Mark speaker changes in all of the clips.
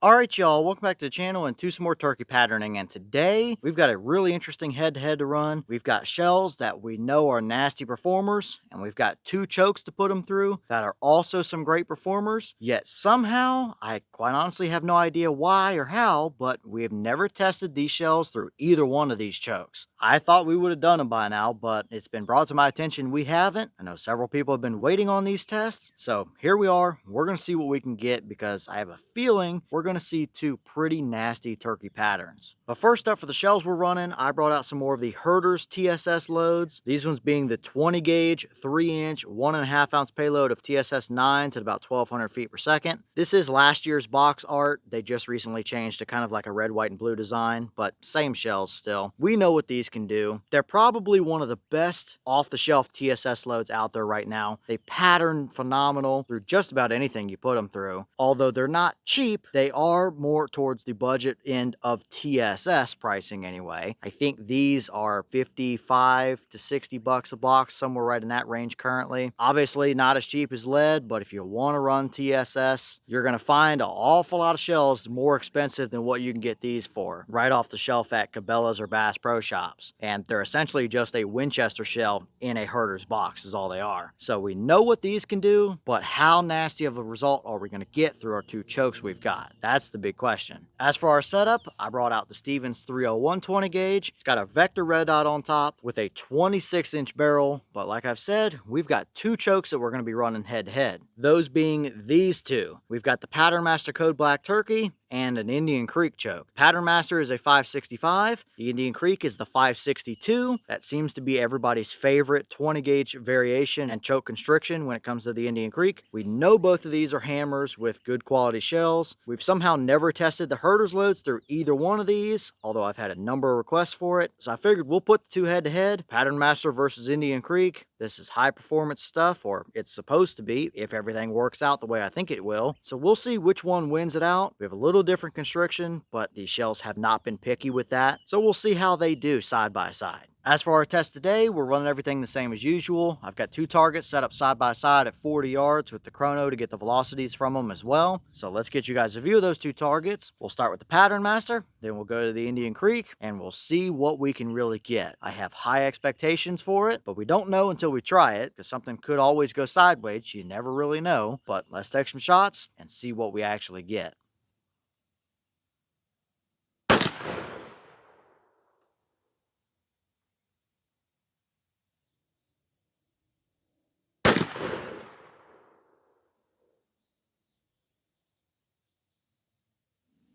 Speaker 1: Alright y'all, welcome back to the channel and to some more turkey patterning, and today we've got a really interesting head-to-head to run. We've got shells that we know are nasty performers, and we've got two chokes to put them through that are also some great performers, yet somehow, I quite honestly have no idea why or how, but we have never tested these shells through either one of these chokes. I thought we would have done them by now, but it's been brought to my attention we haven't. I know several people have been waiting on these tests, so here we are. We're going to see what we can get because I have a feeling we're going to see two pretty nasty turkey patterns. But first up, for the shells we're running, I brought out some more of the Herter's TSS loads. These ones being the 20 gauge, 3-inch, 1.5 ounce payload of TSS 9s at about 1200 feet per second. This is last year's box art. They just recently changed to kind of like a red, white, and blue design, but same shells still. We know what these can do. They're probably one of the best off-the-shelf TSS loads out there right now. They pattern phenomenal through just about anything you put them through. Although they're not cheap, they are more towards the budget end of TSS pricing anyway. I think these are 55 to 60 bucks a box, somewhere right in that range currently. Obviously not as cheap as lead, but if you want to run TSS, you're going to find an awful lot of shells more expensive than what you can get these for right off the shelf at Cabela's or Bass Pro Shops. And they're essentially just a Winchester shell in a Herter's box is all they are. So we know what these can do, but how nasty of a result are we going to get through our two chokes we've got? That's the big question. As for our setup, I brought out the Stevens 301 20 gauge. It's got a vector red dot on top with a 26-inch barrel, but like I've said, we've got two chokes that we're going to be running head to head. Those being these two. We've got the Patternmaster Code Black Turkey and an Indian Creek choke. Patternmaster is a 565. The Indian Creek is the 562. That seems to be everybody's favorite 20 gauge variation and choke constriction when it comes to the Indian Creek. We know both of these are hammers with good quality shells. We've somehow never tested the Herter's loads through either one of these, although I've had a number of requests for it. So I figured we'll put the two head to head. Patternmaster versus Indian Creek. This is high performance stuff, or it's supposed to be if everything works out the way I think it will. So we'll see which one wins it out. We have a little different constriction, but these shells have not been picky with that. So we'll see how they do side by side. As for our test today, we're running everything the same as usual. I've got two targets set up side by side at 40 yards with the chrono to get the velocities from them as well. So let's get you guys a view of those two targets. We'll start with the Patternmaster, then we'll go to the Indian Creek, and we'll see what we can really get. I have high expectations for it, but we don't know until we try it, because something could always go sideways. You never really know. But let's take some shots and see what we actually get.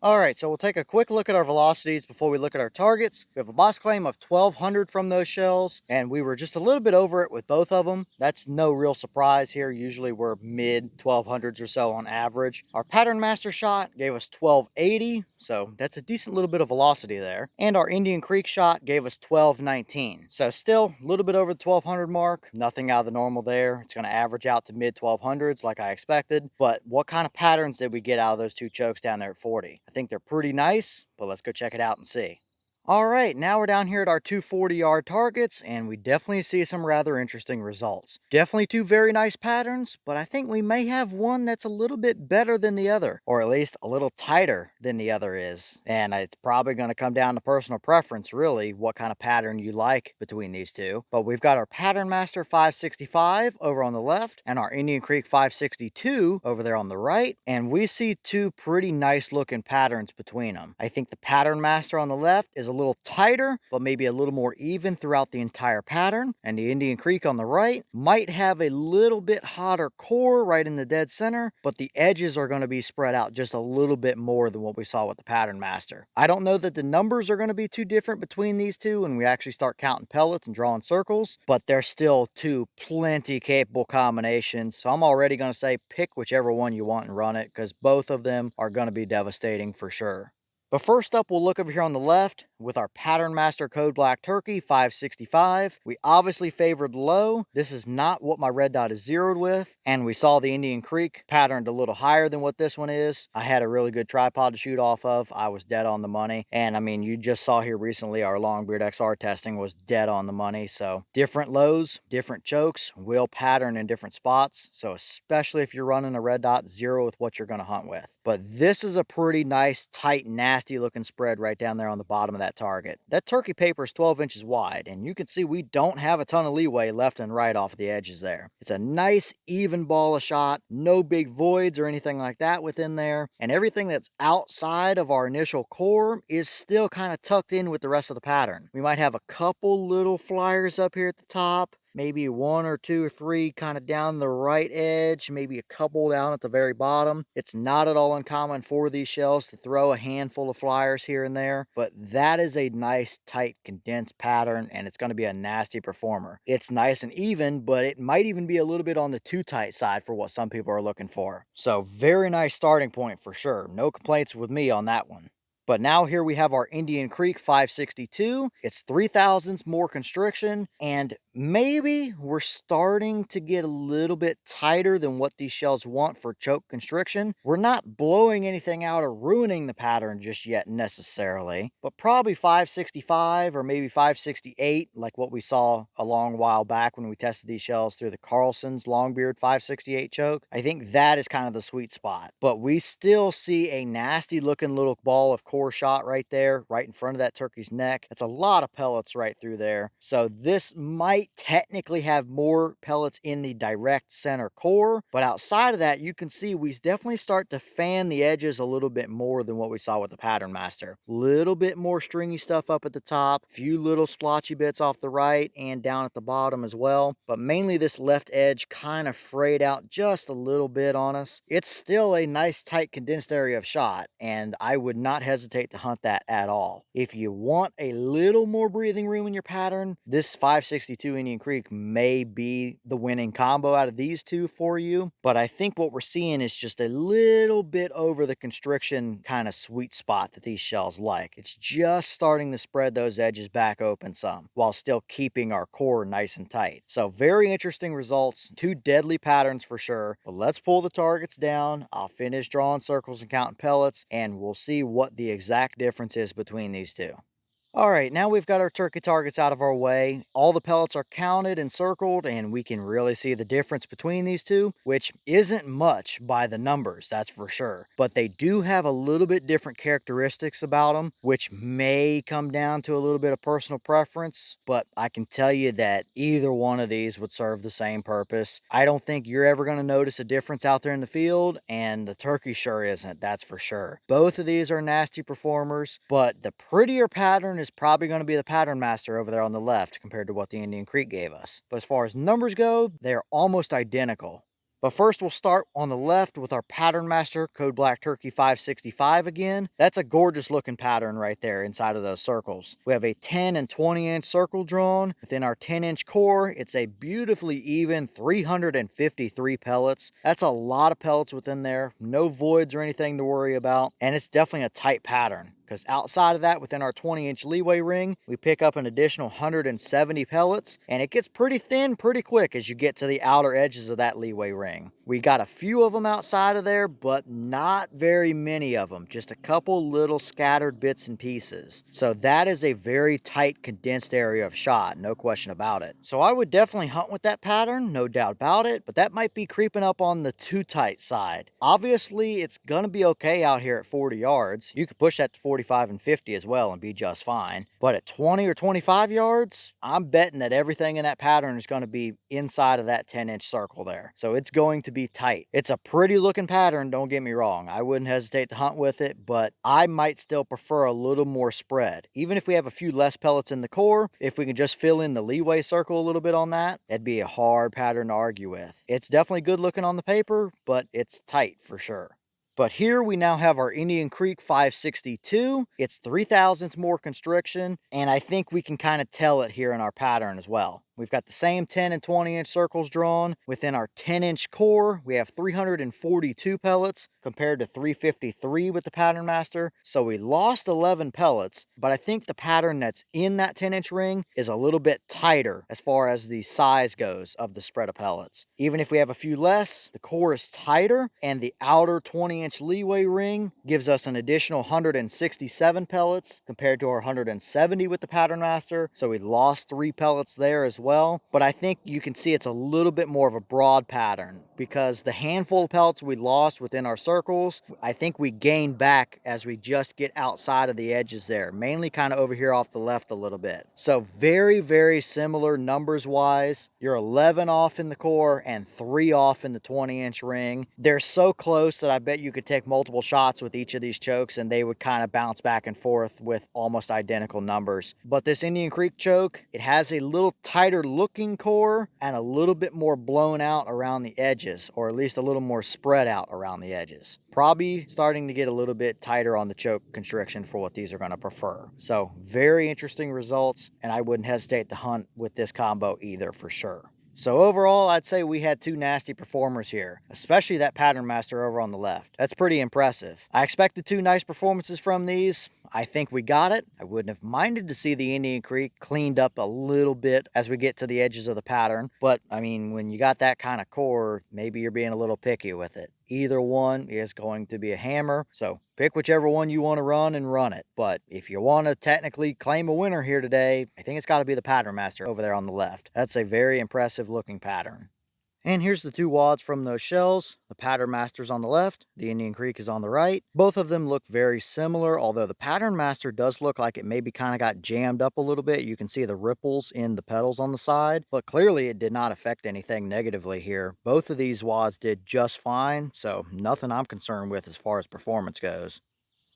Speaker 1: All right, so we'll take a quick look at our velocities before we look at our targets. We have a boss claim of 1200 from those shells, and we were just a little bit over it with both of them. That's no real surprise here. Usually we're mid 1200s or so on average. Our Patternmaster shot gave us 1280, so that's a decent little bit of velocity there. And our Indian Creek shot gave us 1219. So still a little bit over the 1200 mark. Nothing out of the normal there. It's going to average out to mid 1200s like I expected. But what kind of patterns did we get out of those two chokes down there at 40? I think they're pretty nice, but let's go check it out and see. All right, now we're down here at our 240-yard targets, and we definitely see some rather interesting results. Definitely two very nice patterns, but I think we may have one that's a little bit better than the other, or at least a little tighter than the other is. And it's probably going to come down to personal preference, really, what kind of pattern you like between these two. But we've got our Patternmaster 565 over on the left, and our Indian Creek 562 over there on the right, and we see two pretty nice looking patterns between them. I think the Patternmaster on the left is a little tighter, but maybe a little more even throughout the entire pattern. And the Indian Creek on the right might have a little bit hotter core right in the dead center, but the edges are going to be spread out just a little bit more than what we saw with the Patternmaster. I don't know that the numbers are going to be too different between these two when we actually start counting pellets and drawing circles, but they're still two plenty capable combinations. So I'm already going to say pick whichever one you want and run it, because both of them are going to be devastating for sure. But first up, we'll look over here on the left with our Patternmaster Code Black Turkey 565. We obviously favored low. This is not what my red dot is zeroed with. And we saw the Indian Creek patterned a little higher than what this one is. I had a really good tripod to shoot off of. I was dead on the money. And I mean, you just saw here recently our Longbeard XR testing was dead on the money. So different lows, different chokes will pattern in different spots. So especially if you're running a red dot, zero with what you're going to hunt with. But this is a pretty nice, tight, nasty looking spread right down there on the bottom of that target. That turkey paper is 12 inches wide, and you can see we don't have a ton of leeway left and right off the edges there. It's a nice, even ball of shot, no big voids or anything like that within there, and everything that's outside of our initial core is still kind of tucked in with the rest of the pattern. We might have a couple little flyers up here at the top, maybe one or two or three kind of down the right edge, maybe a couple down at the very bottom. It's not at all uncommon for these shells to throw a handful of flyers here and there, but that is a nice, tight, condensed pattern, and it's going to be a nasty performer. It's nice and even, but it might even be a little bit on the too tight side for what some people are looking for. So very nice starting point for sure. No complaints with me on that one. But now here we have our Indian Creek 562. It's 3 thousandths more constriction, and maybe we're starting to get a little bit tighter than what these shells want for choke constriction. We're not blowing anything out or ruining the pattern just yet necessarily, but probably 565 or maybe 568, like what we saw a long while back when we tested these shells through the Carlson's Longbeard 568 choke. I think that is kind of the sweet spot, but we still see a nasty looking little ball of core shot right there, right in front of that turkey's neck. That's a lot of pellets right through there. So this might technically have more pellets in the direct center core, but outside of that, you can see we definitely start to fan the edges a little bit more than what we saw with the Patternmaster. Little bit more stringy stuff up at the top, few little splotchy bits off the right and down at the bottom as well, but mainly this left edge kind of frayed out just a little bit on us. It's still a nice tight condensed area of shot, and I would not hesitate to hunt that at all. If you want a little more breathing room in your pattern, this 562 Indian Creek may be the winning combo out of these two for you, but I think what we're seeing is just a little bit over the constriction kind of sweet spot that these shells like. It's just starting to spread those edges back open some while still keeping our core nice and tight. So very interesting results, two deadly patterns for sure, but let's pull the targets down. I'll finish drawing circles and counting pellets, and we'll see what the exact difference is between these two. All right, now we've got our turkey targets out of our way. All the pellets are counted and circled, and we can really see the difference between these two, which isn't much by the numbers, that's for sure. But they do have a little bit different characteristics about them, which may come down to a little bit of personal preference, but I can tell you that either one of these would serve the same purpose. I don't think you're ever going to notice a difference out there in the field, and the turkey sure isn't, that's for sure. Both of these are nasty performers, but the prettier pattern is probably going to be the Patternmaster over there on the left compared to what the Indian Creek gave us. But as far as numbers go, they're almost identical. But first we'll start on the left with our Patternmaster Code Black Turkey 565 again. That's a gorgeous looking pattern right there inside of those circles. We have a 10 and 20 inch circle drawn. Within our 10 inch core, it's a beautifully even 353 pellets. That's a lot of pellets within there. No voids or anything to worry about. And it's definitely a tight pattern, because outside of that, within our 20 inch leeway ring, we pick up an additional 170 pellets, and it gets pretty thin pretty quick as you get to the outer edges of that leeway ring. We got a few of them outside of there, but not very many of them, just a couple little scattered bits and pieces. So that is a very tight condensed area of shot, no question about it. So I would definitely hunt with that pattern, no doubt about it, but that might be creeping up on the too tight side. Obviously, it's gonna be okay out here at 40 yards. You could push that to 45 and 50 as well and be just fine. But at 20 or 25 yards, I'm betting that everything in that pattern is going to be inside of that 10 inch circle there. So it's going to be tight. It's a pretty looking pattern, don't get me wrong. I wouldn't hesitate to hunt with it, but I might still prefer a little more spread. Even if we have a few less pellets in the core, if we can just fill in the leeway circle a little bit on that, that'd be a hard pattern to argue with. It's definitely good looking on the paper, but it's tight for sure. But here we now have our Indian Creek 562. It's 3 thousandths more constriction, and I think we can kind of tell it here in our pattern as well. We've got the same 10 and 20 inch circles drawn. Within our 10-inch core, we have 342 pellets compared to 353 with the Patternmaster. So we lost 11 pellets, but I think the pattern that's in that 10-inch ring is a little bit tighter as far as the size goes of the spread of pellets. Even if we have a few less, the core is tighter, and the outer 20-inch leeway ring gives us an additional 167 pellets compared to our 170 with the Patternmaster. So we lost 3 pellets there as well. But I think you can see it's a little bit more of a broad pattern, because the handful of pellets we lost within our circles, I think we gain back as we just get outside of the edges there, mainly kind of over here off the left a little bit. So very, very similar numbers wise. You're 11 off in the core and 3 off in the 20-inch ring. They're so close that I bet you could take multiple shots with each of these chokes and they would kind of bounce back and forth with almost identical numbers. But this Indian Creek choke, it has a little tighter looking core and a little bit more blown out around the edges, or at least a little more spread out around the edges. Probably starting to get a little bit tighter on the choke constriction for what these are going to prefer. So very interesting results, and I wouldn't hesitate to hunt with this combo either for sure. So overall, I'd say we had 2 nasty performers here, especially that Patternmaster over on the left. That's pretty impressive. I expected 2 nice performances from these. I think we got it. I wouldn't have minded to see the Indian Creek cleaned up a little bit as we get to the edges of the pattern. But I mean, when you got that kind of core, maybe you're being a little picky with it. Either one is going to be a hammer, so pick whichever one you want to run and run it. But if you want to technically claim a winner here today, I think it's got to be the Patternmaster over there on the left. That's a very impressive looking pattern. And here's the 2 wads from those shells. The Patternmaster's on the left, the Indian Creek is on the right. Both of them look very similar, although the Patternmaster does look like it maybe kind of got jammed up a little bit. You can see the ripples in the petals on the side, but clearly it did not affect anything negatively here. Both of these wads did just fine, so nothing I'm concerned with as far as performance goes.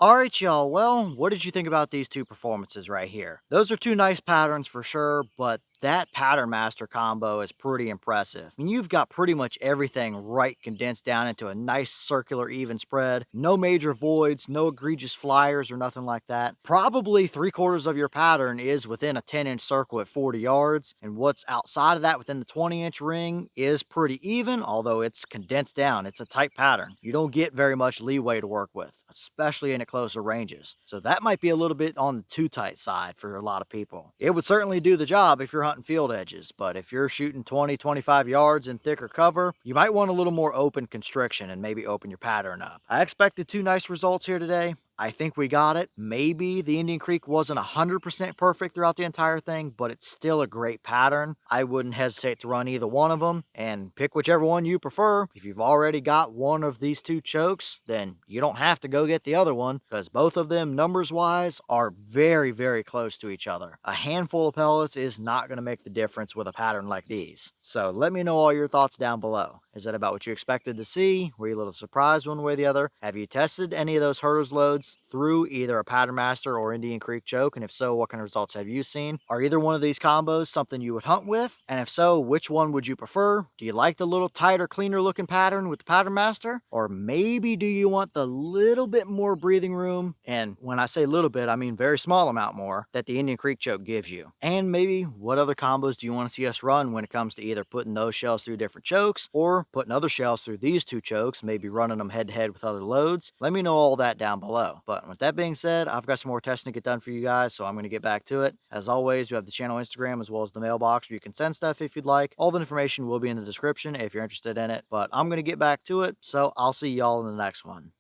Speaker 1: Alright y'all, well, what did you think about these 2 performances right here? Those are 2 nice patterns for sure, but that Patternmaster combo is pretty impressive. I mean, you've got pretty much everything right condensed down into a nice circular even spread. No major voids, no egregious flyers or nothing like that. Probably 3/4 of your pattern is within a 10-inch circle at 40 yards, and what's outside of that within the 20-inch ring is pretty even, although it's condensed down. It's a tight pattern. You don't get very much leeway to work with, especially in at closer ranges. So that might be a little bit on the too tight side for a lot of people. It would certainly do the job if you're hunting field edges, but if you're shooting 20-25 yards in thicker cover, you might want a little more open constriction and maybe open your pattern up. I expected 2 nice results here today. I think we got it. Maybe the Indian Creek wasn't 100% perfect throughout the entire thing, but it's still a great pattern. I wouldn't hesitate to run either one of them, and pick whichever one you prefer. If you've already got one of these 2 chokes, then you don't have to go get the other one, because both of them, numbers-wise, are very, very close to each other. A handful of pellets is not going to make the difference with a pattern like these. So let me know all your thoughts down below. Is that about what you expected to see? Were you a little surprised one way or the other? Have you tested any of those Herter's loads through either a Patternmaster or Indian Creek choke? And if so, what kind of results have you seen? Are either one of these combos something you would hunt with? And if so, which one would you prefer? Do you like the little tighter, cleaner looking pattern with the Patternmaster? Or maybe do you want the little bit more breathing room? And when I say little bit, I mean very small amount more that the Indian Creek choke gives you. And maybe what other combos do you want to see us run when it comes to either putting those shells through different chokes or putting other shells through these 2 chokes, maybe running them head to head with other loads? Let me know all that down below. But with that being said, I've got some more testing to get done for you guys, so I'm going to get back to it. As always, you have the channel Instagram as well as the mailbox where you can send stuff if you'd like. All the information will be in the description if you're interested in it, but I'm going to get back to it, so I'll see y'all in the next one.